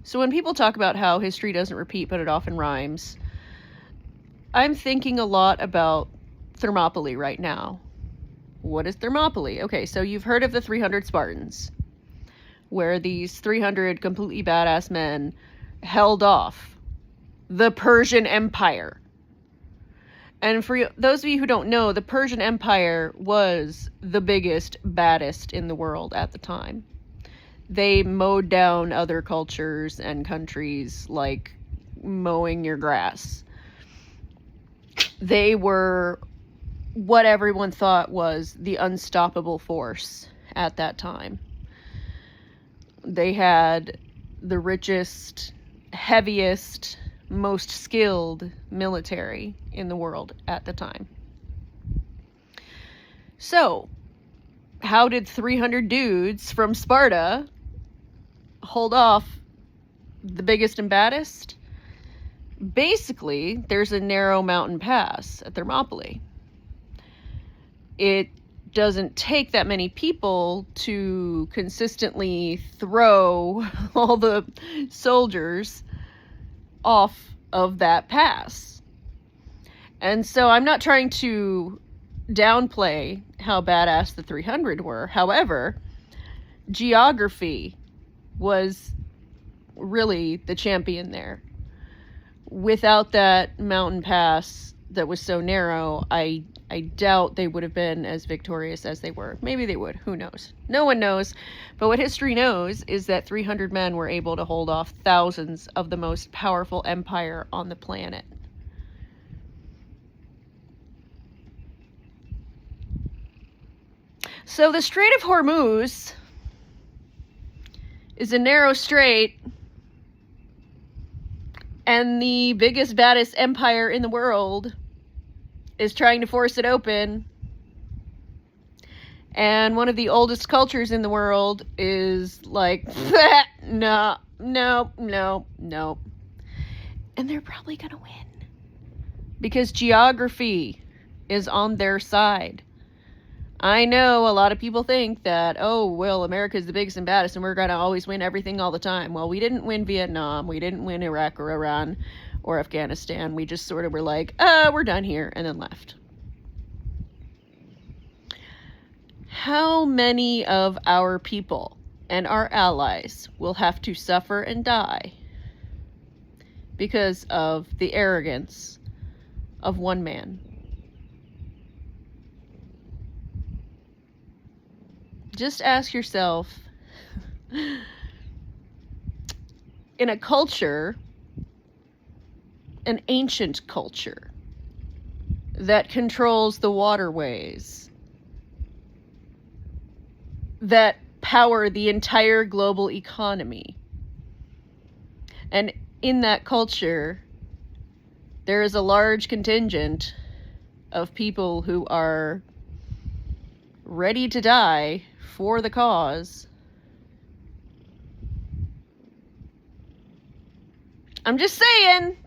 So when people talk about how history doesn't repeat, but it often rhymes, I'm thinking a lot about Thermopylae right now. What is Thermopylae? Okay, so you've heard of the 300 Spartans, where these 300 completely badass men held off the Persian Empire. And for those of you who don't know, the Persian Empire was the biggest, baddest in the world at the time. They mowed down other cultures and countries like mowing your grass. They were what everyone thought was the unstoppable force at that time. They had the richest, heaviest, most skilled military in the world at the time. So, how did 300 dudes from Sparta hold off the biggest and baddest? Basically, there's a narrow mountain pass at Thermopylae. It doesn't take that many people to consistently throw all the soldiers off of that pass. And so I'm not trying to downplay how badass the 300 were. However, geography was really the champion there. Without that mountain pass that was so narrow, I doubt they would have been as victorious as they were. Maybe they would. Who knows? No one knows. But what history knows is that 300 men were able to hold off thousands of the most powerful empire on the planet. So the Strait of Hormuz is a narrow strait, and the biggest, baddest empire in the world is trying to force it open. And one of the oldest cultures in the world is like, no. And they're probably gonna win. Because geography is on their side. I know a lot of people think that, oh, well, America's the biggest and baddest and we're gonna always win everything all the time. Well, we didn't win Vietnam, we didn't win Iraq or Iran or Afghanistan. We just sort of were like, we're done here, and then left. How many of our people and our allies will have to suffer and die because of the arrogance of one man? Just ask yourself, in a culture, an ancient culture that controls the waterways, that power the entire global economy, and in that culture, there is a large contingent of people who are ready to die for the cause. I'm just saying.